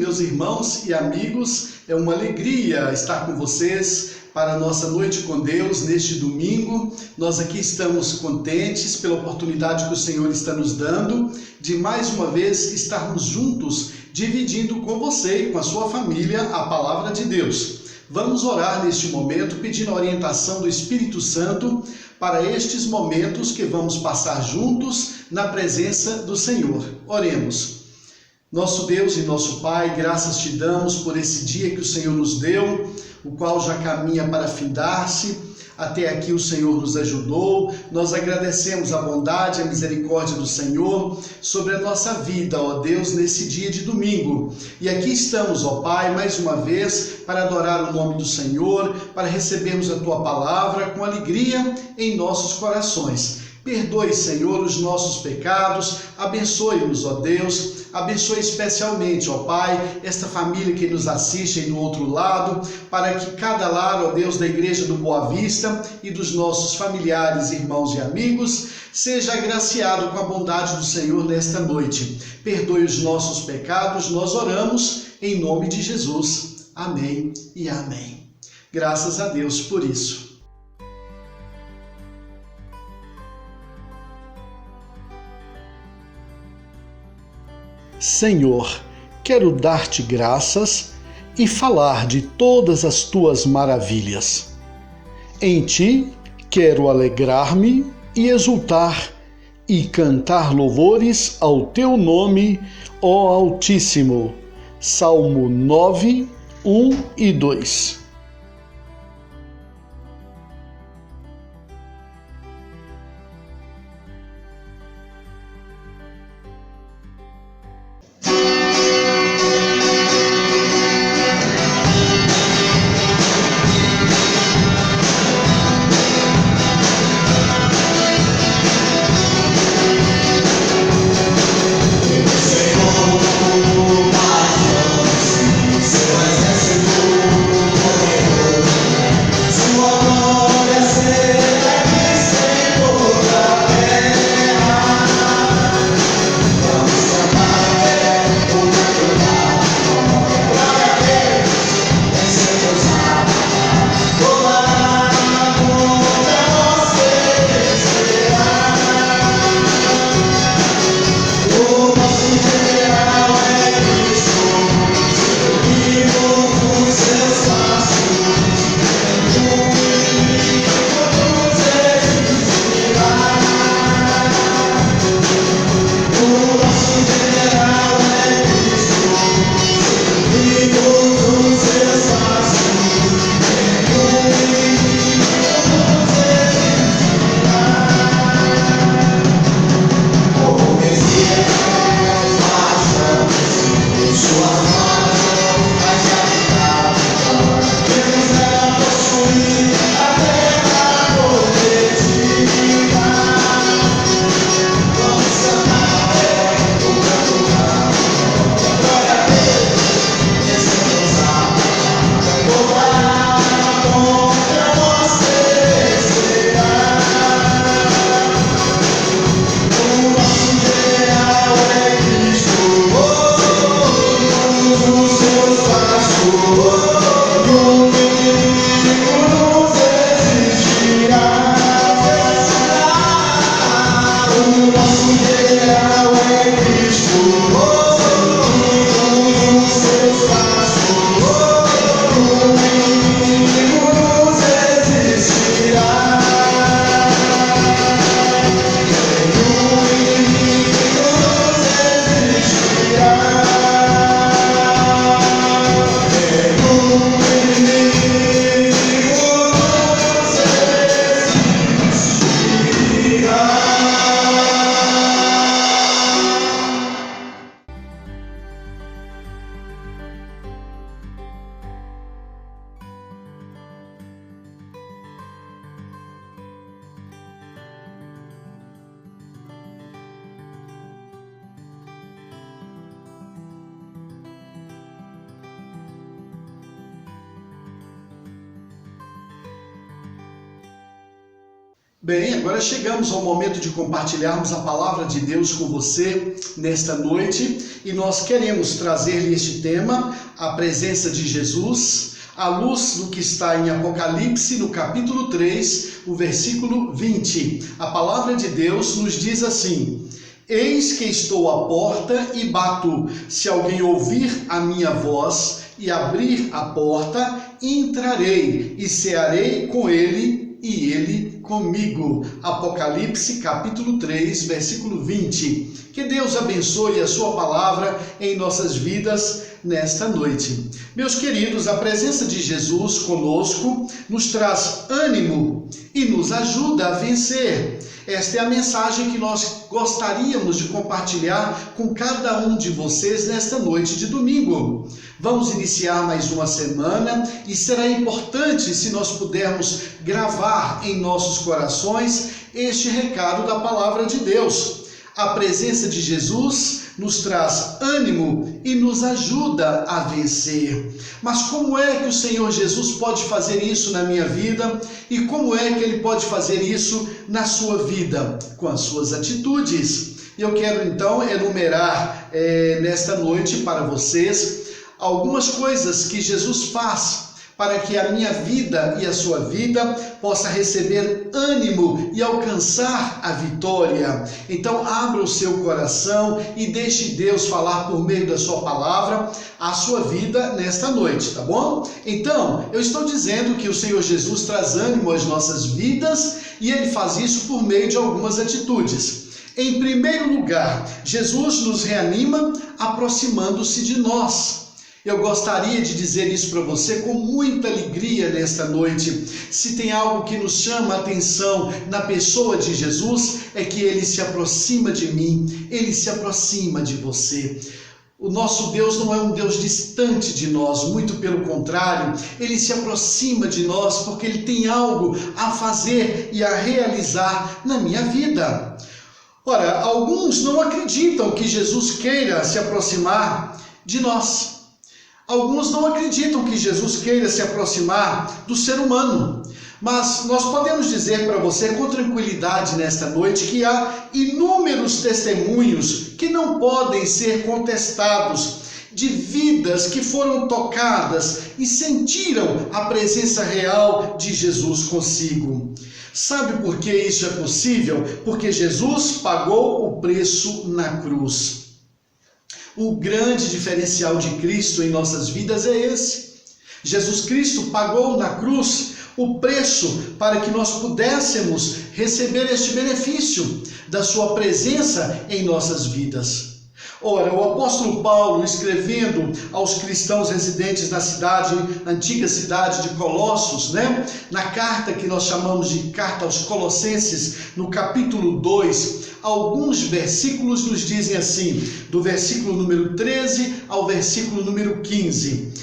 meus irmãos e amigos, é uma alegria estar com vocês para a nossa noite com Deus neste domingo. Nós aqui estamos contentes pela oportunidade que o Senhor está nos dando de mais uma vez estarmos juntos, dividindo com você e com a sua família a palavra de Deus. Vamos orar neste momento, pedindo a orientação do Espírito Santo para estes momentos que vamos passar juntos na presença do Senhor. Oremos. Nosso Deus e nosso Pai, graças te damos por esse dia que o Senhor nos deu, o qual já caminha para findar-se. Até aqui o Senhor nos ajudou. Nós agradecemos a bondade e a misericórdia do Senhor sobre a nossa vida, ó Deus, nesse dia de domingo. E aqui estamos, ó Pai, mais uma vez para adorar o nome do Senhor, para recebermos a Tua palavra com alegria em nossos corações. Perdoe, Senhor, os nossos pecados, abençoe-nos, ó Deus, abençoe especialmente, ó Pai, esta família que nos assiste aí do outro lado, para que cada lar, ó Deus, da Igreja do Boa Vista e dos nossos familiares, irmãos e amigos, seja agraciado com a bondade do Senhor nesta noite. Perdoe os nossos pecados, nós oramos em nome de Jesus. Amém e amém. Graças a Deus por isso. Senhor, quero dar-te graças e falar de todas as tuas maravilhas. Em ti quero alegrar-me e exultar e cantar louvores ao teu nome, ó Altíssimo. Salmo 9, 1 e 2. Seu exército Bem, agora chegamos ao momento de compartilharmos a palavra de Deus com você nesta noite e nós queremos trazer-lhe este tema, a presença de Jesus, à luz do que está em Apocalipse, no capítulo 3, o versículo 20. A palavra de Deus nos diz assim: Eis que estou à porta e bato. Se alguém ouvir a minha voz e abrir a porta, entrarei e cearei com ele e ele comigo. Apocalipse capítulo 3, versículo 20. Que Deus abençoe a sua palavra em nossas vidas nesta noite. Meus queridos, a presença de Jesus conosco nos traz ânimo e nos ajuda a vencer. Esta é a mensagem que nós gostaríamos de compartilhar com cada um de vocês nesta noite de domingo. Vamos iniciar mais uma semana e será importante se nós pudermos gravar em nossos corações este recado da palavra de Deus. A presença de Jesus nos traz ânimo e nos ajuda a vencer. Mas como é que o Senhor Jesus pode fazer isso na minha vida? E como é que Ele pode fazer isso na sua vida? Com as suas atitudes. Eu quero então enumerar nesta noite para vocês algumas coisas que Jesus faz para que a minha vida e a sua vida possa receber ânimo e alcançar a vitória. Então abra o seu coração e deixe Deus falar por meio da sua palavra a sua vida nesta noite, tá bom? Então, eu estou dizendo que o Senhor Jesus traz ânimo às nossas vidas e Ele faz isso por meio de algumas atitudes. Em primeiro lugar, Jesus nos reanima aproximando-se de nós. Eu gostaria de dizer isso para você com muita alegria nesta noite. Se tem algo que nos chama a atenção na pessoa de Jesus, é que Ele se aproxima de mim, Ele se aproxima de você. O nosso Deus não é um Deus distante de nós, muito pelo contrário, Ele se aproxima de nós porque Ele tem algo a fazer e a realizar na minha vida. Ora, alguns não acreditam que Jesus queira se aproximar de nós. Alguns não acreditam que Jesus queira se aproximar do ser humano, mas nós podemos dizer para você com tranquilidade nesta noite que há inúmeros testemunhos que não podem ser contestados de vidas que foram tocadas e sentiram a presença real de Jesus consigo. Sabe por que isso é possível? Porque Jesus pagou o preço na cruz. O grande diferencial de Cristo em nossas vidas é esse. Jesus Cristo pagou na cruz o preço para que nós pudéssemos receber este benefício da sua presença em nossas vidas. Ora, o apóstolo Paulo, escrevendo aos cristãos residentes na antiga cidade de Colossos, na carta que nós chamamos de Carta aos Colossenses, no capítulo 2, alguns versículos nos dizem assim, do versículo número 13 ao versículo número 15.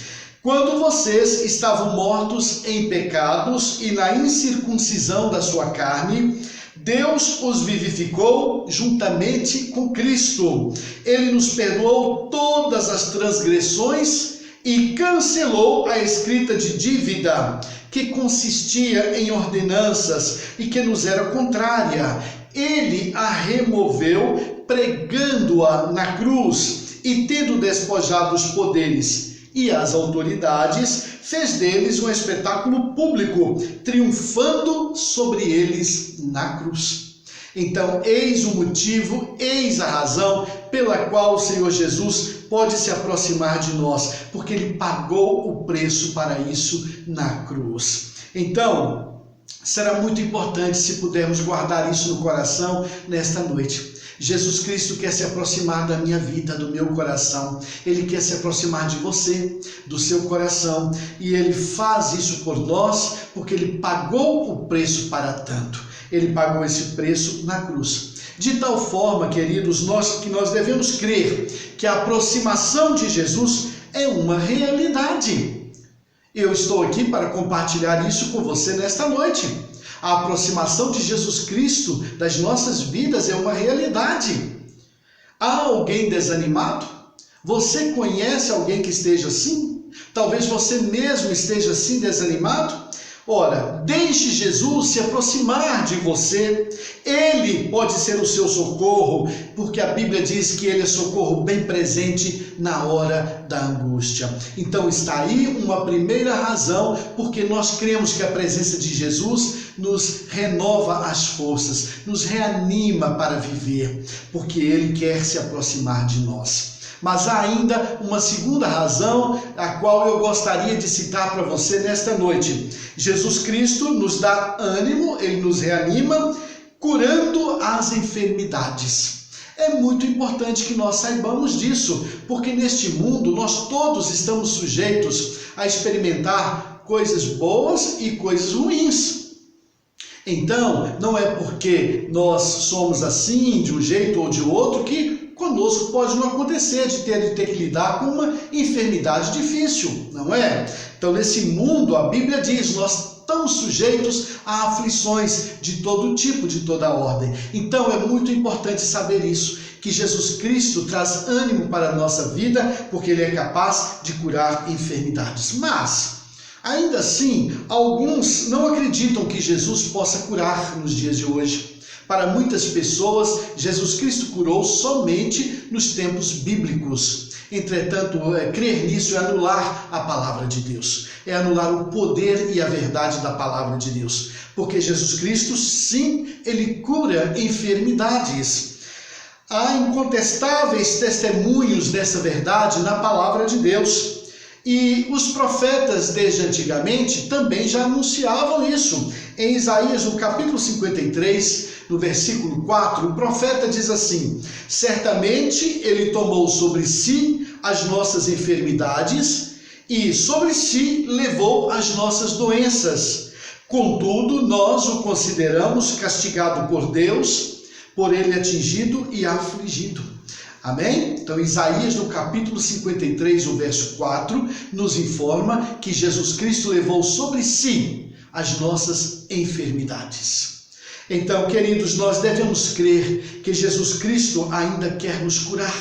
Quando vocês estavam mortos em pecados e na incircuncisão da sua carne, Deus os vivificou juntamente com Cristo. Ele nos perdoou todas as transgressões e cancelou a escrita de dívida, que consistia em ordenanças e que nos era contrária. Ele a removeu, pregando-a na cruz, e tendo despojado os poderes e as autoridades, fez deles um espetáculo público, triunfando sobre eles na cruz. Então, eis o motivo, eis a razão pela qual o Senhor Jesus pode se aproximar de nós, porque Ele pagou o preço para isso na cruz. Então, será muito importante se pudermos guardar isso no coração nesta noite. Jesus Cristo quer se aproximar da minha vida, do meu coração. Ele quer se aproximar de você, do seu coração. E Ele faz isso por nós, porque Ele pagou o preço para tanto. Ele pagou esse preço na cruz. De tal forma, queridos, que nós devemos crer que a aproximação de Jesus é uma realidade. Eu estou aqui para compartilhar isso com você nesta noite. A aproximação de Jesus Cristo das nossas vidas é uma realidade. Há alguém desanimado? Você conhece alguém que esteja assim? Talvez você mesmo esteja assim desanimado? Ora, deixe Jesus se aproximar de você. Ele pode ser o seu socorro, porque a Bíblia diz que ele é socorro bem presente na hora da angústia. Então está aí uma primeira razão, porque nós cremos que a presença de Jesus nos renova as forças, nos reanima para viver, porque ele quer se aproximar de nós. Mas há ainda uma segunda razão, a qual eu gostaria de citar para você nesta noite. Jesus Cristo nos dá ânimo, ele nos reanima, curando as enfermidades. É muito importante que nós saibamos disso, porque neste mundo nós todos estamos sujeitos a experimentar coisas boas e coisas ruins. Então, não é porque nós somos assim, de um jeito ou de outro, que conosco pode não acontecer de ter que lidar com uma enfermidade difícil, não é? Então, nesse mundo, a Bíblia diz, nós estamos sujeitos a aflições de todo tipo, de toda ordem. Então, é muito importante saber isso, que Jesus Cristo traz ânimo para a nossa vida, porque ele é capaz de curar enfermidades. Mas, ainda assim, alguns não acreditam que Jesus possa curar nos dias de hoje. Para muitas pessoas, Jesus Cristo curou somente nos tempos bíblicos. Entretanto, crer nisso é anular a palavra de Deus. É anular o poder e a verdade da palavra de Deus. Porque Jesus Cristo, sim, ele cura enfermidades. Há incontestáveis testemunhos dessa verdade na palavra de Deus. E os profetas desde antigamente também já anunciavam isso. Em Isaías, no capítulo 53, no versículo 4, o profeta diz assim: certamente ele tomou sobre si as nossas enfermidades e sobre si levou as nossas doenças. Contudo, nós o consideramos castigado por Deus, por ele atingido e afligido. Amém? Então, Isaías, no capítulo 53, o verso 4, nos informa que Jesus Cristo levou sobre si as nossas enfermidades. Então, queridos, nós devemos crer que Jesus Cristo ainda quer nos curar.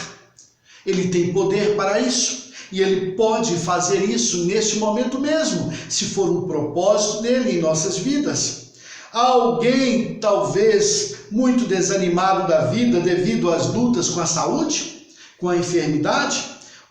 Ele tem poder para isso. E ele pode fazer isso neste momento mesmo, se for um propósito dele em nossas vidas. Há alguém, talvez, muito desanimado da vida devido às lutas com a saúde, com a enfermidade?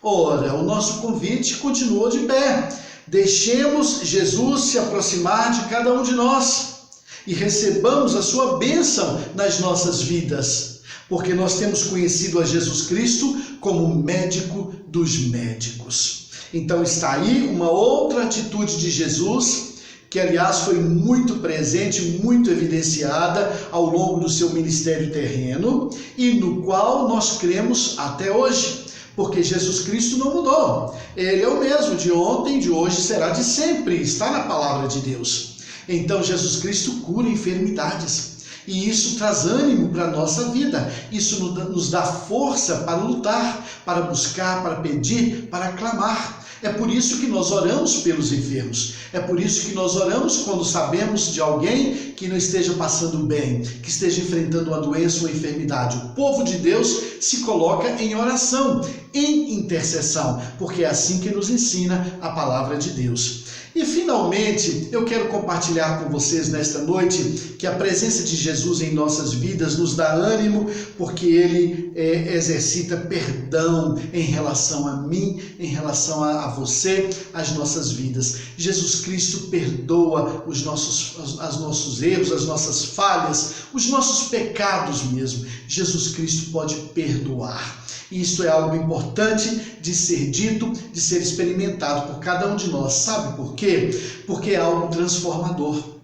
Ora, o nosso convite continua de pé. Deixemos Jesus se aproximar de cada um de nós e recebamos a sua bênção nas nossas vidas, porque nós temos conhecido a Jesus Cristo como médico dos médicos. Então está aí uma outra atitude de Jesus, que aliás foi muito presente, muito evidenciada ao longo do seu ministério terreno e no qual nós cremos até hoje, porque Jesus Cristo não mudou. Ele é o mesmo de ontem, de hoje, será de sempre, está na palavra de Deus. Então Jesus Cristo cura enfermidades e isso traz ânimo para a nossa vida, isso nos dá força para lutar, para buscar, para pedir, para clamar. É por isso que nós oramos pelos enfermos. É por isso que nós oramos quando sabemos de alguém que não esteja passando bem, que esteja enfrentando uma doença ou enfermidade. O povo de Deus se coloca em oração, em intercessão, porque é assim que nos ensina a palavra de Deus. E finalmente, eu quero compartilhar com vocês nesta noite que a presença de Jesus em nossas vidas nos dá ânimo, porque ele exercita perdão em relação a mim, em relação a você, as nossas vidas. Jesus Cristo perdoa os nossos erros, as nossas falhas, os nossos pecados mesmo. Jesus Cristo pode perdoar. E isto é algo importante de ser dito, de ser experimentado por cada um de nós. Sabe por quê? Porque é algo transformador.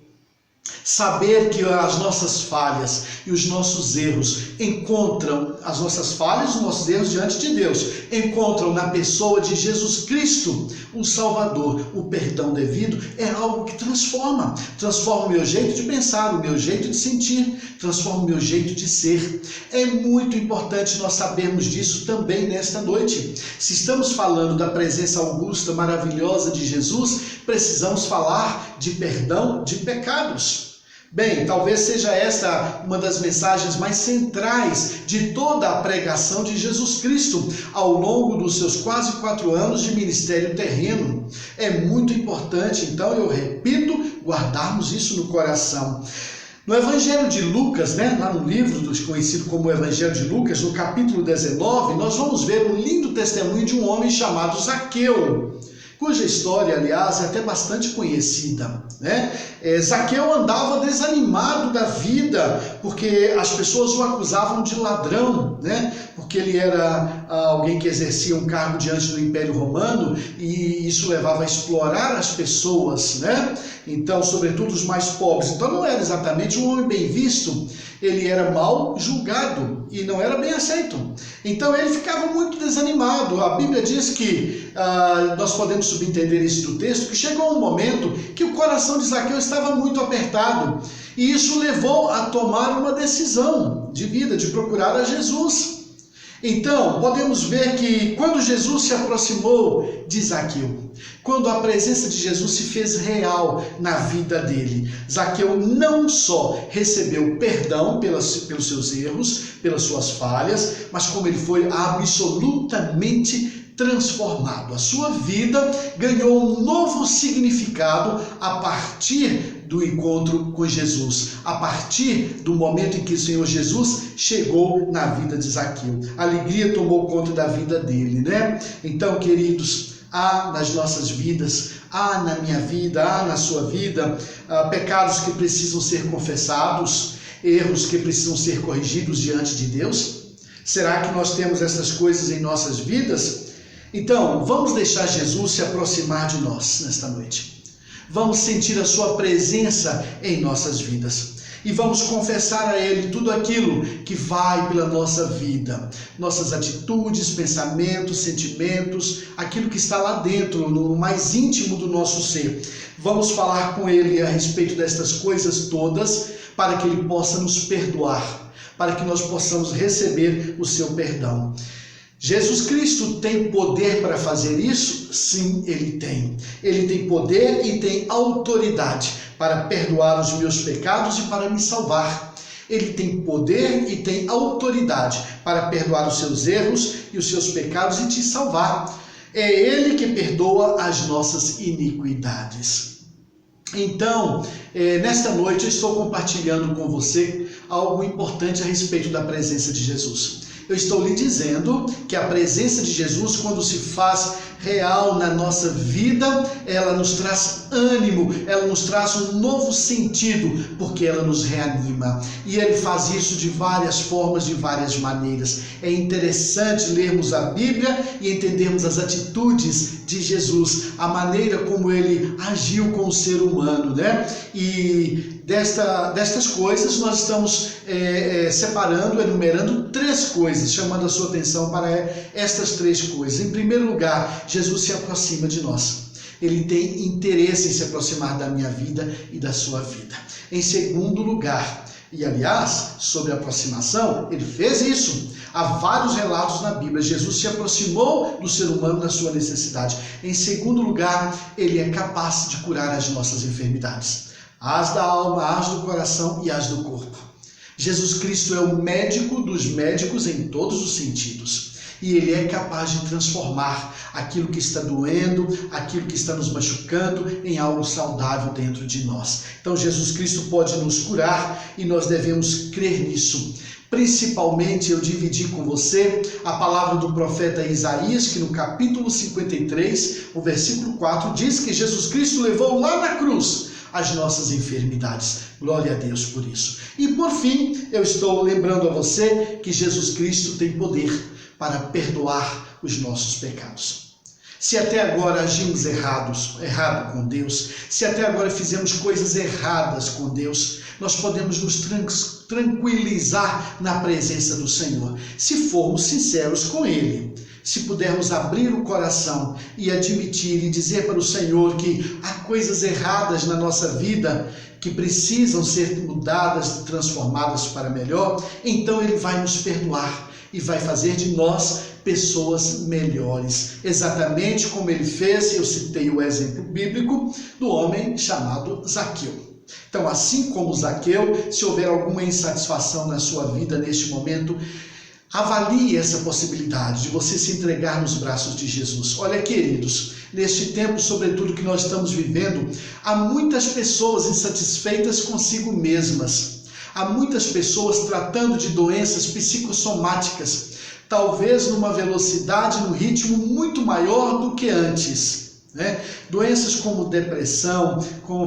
Saber que as nossas falhas e os nossos erros encontram, as nossas falhas e os nossos erros diante de Deus, encontram na pessoa de Jesus Cristo, o Salvador, o perdão devido, é algo que transforma o meu jeito de pensar, o meu jeito de sentir, transforma o meu jeito de ser. É muito importante nós sabermos disso também nesta noite. Se estamos falando da presença augusta, maravilhosa de Jesus, precisamos falar de perdão de pecados. Bem, talvez seja esta uma das mensagens mais centrais de toda a pregação de Jesus Cristo ao longo dos seus quase 4 anos de ministério terreno. É muito importante, então, eu repito, guardarmos isso no coração. No Evangelho de Lucas, lá no livro conhecido como Evangelho de Lucas, no capítulo 19, nós vamos ver um lindo testemunho de um homem chamado Zaqueu, cuja história, aliás, é até bastante conhecida. Zaqueu andava desanimado da vida, porque as pessoas o acusavam de ladrão, porque ele era alguém que exercia um cargo diante do Império Romano, e isso levava a explorar as pessoas, então, sobretudo os mais pobres. Então não era exatamente um homem bem visto, ele era mal julgado e não era bem aceito. Então ele ficava muito desanimado. A Bíblia diz que, nós podemos subentender isso do texto, que chegou um momento que o coração de Zaqueu estava muito apertado, e isso levou a tomar uma decisão de vida, de procurar a Jesus. Então, podemos ver que quando Jesus se aproximou de Zaqueu, quando a presença de Jesus se fez real na vida dele, Zaqueu não só recebeu perdão pelos seus erros, pelas suas falhas, mas como ele foi absolutamente transformado. A sua vida ganhou um novo significado a partir do encontro com Jesus, a partir do momento em que o Senhor Jesus chegou na vida de Zaqueu. A alegria tomou conta da vida dele, Então, queridos, há nas nossas vidas, há na minha vida, há na sua vida, pecados que precisam ser confessados, erros que precisam ser corrigidos diante de Deus. Será que nós temos essas coisas em nossas vidas? Então, vamos deixar Jesus se aproximar de nós nesta noite. Vamos sentir a sua presença em nossas vidas. E vamos confessar a Ele tudo aquilo que vai pela nossa vida. Nossas atitudes, pensamentos, sentimentos, aquilo que está lá dentro, no mais íntimo do nosso ser. Vamos falar com Ele a respeito destas coisas todas, para que Ele possa nos perdoar, para que nós possamos receber o seu perdão. Jesus Cristo tem poder para fazer isso? Sim, Ele tem. Ele tem poder e tem autoridade para perdoar os meus pecados e para me salvar. Ele tem poder e tem autoridade para perdoar os seus erros e os seus pecados e te salvar. É Ele que perdoa as nossas iniquidades. Então, nesta noite eu estou compartilhando com você algo importante a respeito da presença de Jesus. Eu estou lhe dizendo que a presença de Jesus, quando se faz real na nossa vida, ela nos traz ânimo, ela nos traz um novo sentido, porque ela nos reanima. E Ele faz isso de várias formas, de várias maneiras. É interessante lermos a Bíblia e entendermos as atitudes de Jesus, a maneira como Ele agiu com o ser humano, E destas coisas nós estamos separando, enumerando 3 coisas, chamando a sua atenção para estas 3 coisas. Em primeiro lugar, Jesus se aproxima de nós. Ele tem interesse em se aproximar da minha vida e da sua vida. Em segundo lugar, e aliás, sobre a aproximação, Ele fez isso. Há vários relatos na Bíblia. Jesus se aproximou do ser humano na sua necessidade. Em segundo lugar, Ele é capaz de curar as nossas enfermidades. As da alma, as do coração e as do corpo. Jesus Cristo é o médico dos médicos em todos os sentidos. E Ele é capaz de transformar aquilo que está doendo, aquilo que está nos machucando, em algo saudável dentro de nós. Então Jesus Cristo pode nos curar e nós devemos crer nisso. Principalmente eu dividi com você a palavra do profeta Isaías, que no capítulo 53, o versículo 4, diz que Jesus Cristo levou lá na cruz as nossas enfermidades. Glória a Deus por isso. E por fim, eu estou lembrando a você que Jesus Cristo tem poder para perdoar os nossos pecados. Se até agora agimos errado com Deus, se até agora fizemos coisas erradas com Deus, nós podemos nos tranquilizar na presença do Senhor, se formos sinceros com Ele. Se pudermos abrir o coração e admitir e dizer para o Senhor que há coisas erradas na nossa vida que precisam ser mudadas, transformadas para melhor, então Ele vai nos perdoar e vai fazer de nós pessoas melhores. Exatamente como Ele fez, eu citei o exemplo bíblico do homem chamado Zaqueu. Então, assim como Zaqueu, se houver alguma insatisfação na sua vida neste momento, avalie essa possibilidade de você se entregar nos braços de Jesus. Olha, queridos, neste tempo, sobretudo que nós estamos vivendo, há muitas pessoas insatisfeitas consigo mesmas. Há muitas pessoas tratando de doenças psicossomáticas, talvez numa velocidade, num ritmo muito maior do que antes. Doenças como depressão, com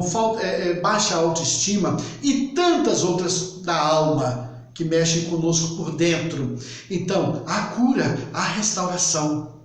baixa autoestima e tantas outras da alma que mexem conosco por dentro. Então, há cura, há restauração.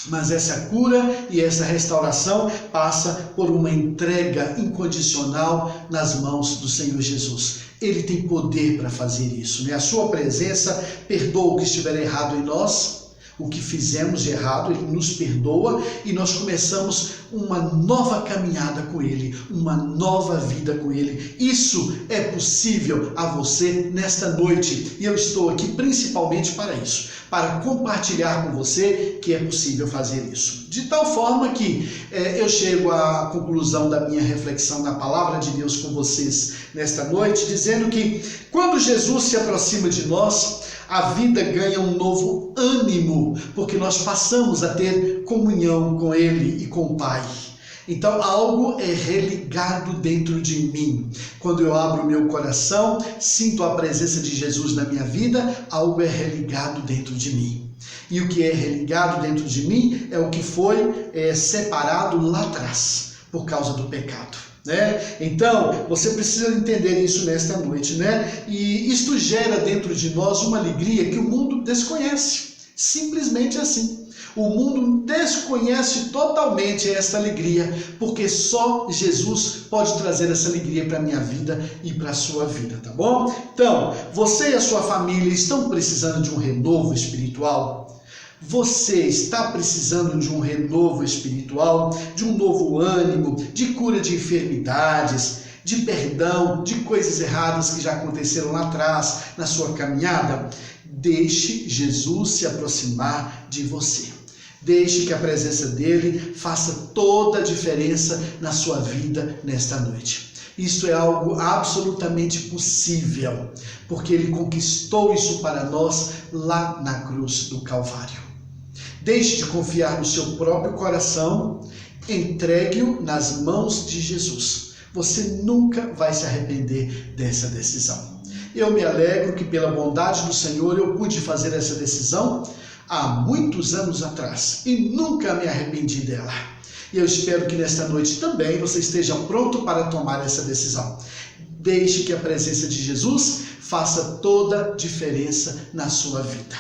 Mas essa cura e essa restauração passa por uma entrega incondicional nas mãos do Senhor Jesus. Ele tem poder para fazer isso. A sua presença perdoa o que estiver errado em nós. O que fizemos de errado, Ele nos perdoa e nós começamos uma nova caminhada com Ele, uma nova vida com Ele. Isso é possível a você nesta noite e eu estou aqui principalmente para isso, para compartilhar com você que é possível fazer isso. De tal forma que eu chego à conclusão da minha reflexão na palavra de Deus com vocês nesta noite, dizendo que quando Jesus se aproxima de nós, a vida ganha um novo ânimo, porque nós passamos a ter comunhão com Ele e com o Pai. Então algo é religado dentro de mim. Quando eu abro o meu coração, sinto a presença de Jesus na minha vida, algo é religado dentro de mim. E o que é religado dentro de mim é o que foi separado lá atrás, por causa do pecado. Então, você precisa entender isso nesta noite, E isto gera dentro de nós uma alegria que o mundo desconhece, simplesmente assim. O mundo desconhece totalmente esta alegria, porque só Jesus pode trazer essa alegria para a minha vida e para a sua vida, tá bom? Então, você e a sua família estão precisando de um renovo espiritual? Você está precisando de um renovo espiritual, de um novo ânimo, de cura de enfermidades, de perdão, de coisas erradas que já aconteceram lá atrás na sua caminhada? Deixe Jesus se aproximar de você. Deixe que a presença dele faça toda a diferença na sua vida nesta noite. Isto é algo absolutamente possível, porque ele conquistou isso para nós lá na cruz do Calvário. Deixe de confiar no seu próprio coração, entregue-o nas mãos de Jesus. Você nunca vai se arrepender dessa decisão. Eu me alegro que pela bondade do Senhor eu pude fazer essa decisão há muitos anos atrás e nunca me arrependi dela. E eu espero que nesta noite também você esteja pronto para tomar essa decisão. Deixe que a presença de Jesus faça toda a diferença na sua vida.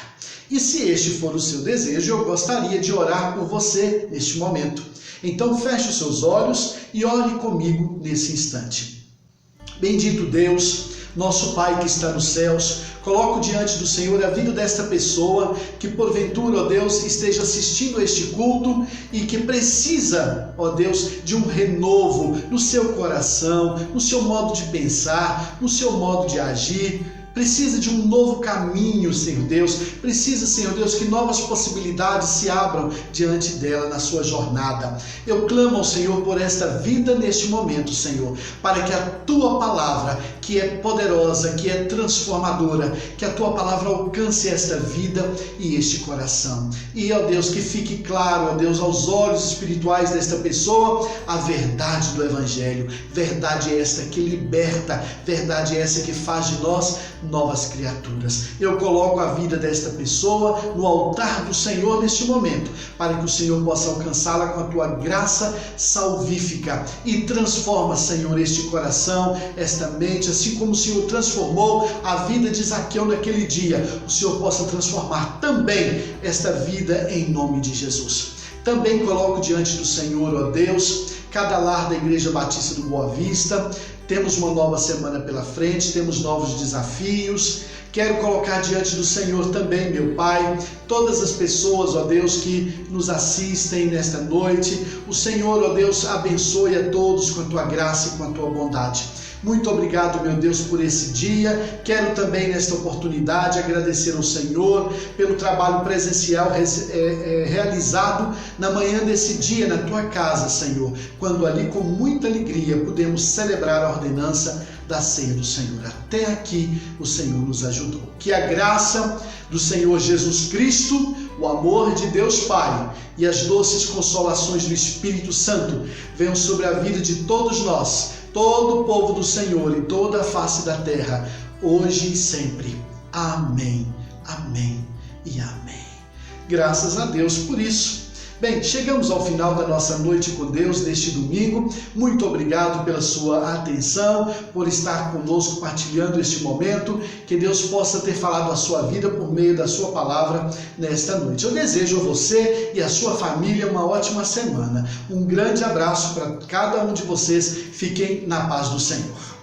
E se este for o seu desejo, eu gostaria de orar por você neste momento. Então feche os seus olhos e ore comigo nesse instante. Bendito Deus, nosso Pai que está nos céus, coloco diante do Senhor a vida desta pessoa que porventura, ó Deus, esteja assistindo a este culto e que precisa, ó Deus, de um renovo no seu coração, no seu modo de pensar, no seu modo de agir. Precisa de um novo caminho, Senhor Deus. Precisa, Senhor Deus, que novas possibilidades se abram diante dela na sua jornada. Eu clamo ao Senhor por esta vida neste momento, Senhor, para que a Tua palavra, que é poderosa, que é transformadora, que a Tua palavra alcance esta vida e este coração. E, ó Deus, que fique claro, ó Deus, aos olhos espirituais desta pessoa, a verdade do Evangelho. Verdade esta que liberta, verdade essa que faz de nós novas criaturas. Eu coloco a vida desta pessoa no altar do Senhor neste momento, para que o Senhor possa alcançá-la com a Tua graça salvífica e transforma, Senhor, este coração, esta mente, assim como o Senhor transformou a vida de Zaqueu naquele dia, o Senhor possa transformar também esta vida em nome de Jesus. Também coloco diante do Senhor, ó Deus, cada lar da Igreja Batista do Boa Vista. Temos uma nova semana pela frente, temos novos desafios. Quero colocar diante do Senhor também, meu Pai, todas as pessoas, ó Deus, que nos assistem nesta noite. O Senhor, ó Deus, abençoe a todos com a Tua graça e com a Tua bondade. Muito obrigado, meu Deus, por esse dia. Quero também, nesta oportunidade, agradecer ao Senhor pelo trabalho presencial realizado na manhã desse dia na tua casa, Senhor, quando ali com muita alegria pudemos celebrar a ordenança da ceia do Senhor. Até aqui o Senhor nos ajudou. Que a graça do Senhor Jesus Cristo, o amor de Deus Pai e as doces consolações do Espírito Santo venham sobre a vida de todos nós, todo o povo do Senhor e toda a face da terra, hoje e sempre. Amém, amém e amém. Graças a Deus por isso. Bem, chegamos ao final da nossa noite com Deus neste domingo. Muito obrigado pela sua atenção, por estar conosco partilhando este momento. Que Deus possa ter falado a sua vida por meio da sua palavra nesta noite. Eu desejo a você e a sua família uma ótima semana. Um grande abraço para cada um de vocês. Fiquem na paz do Senhor.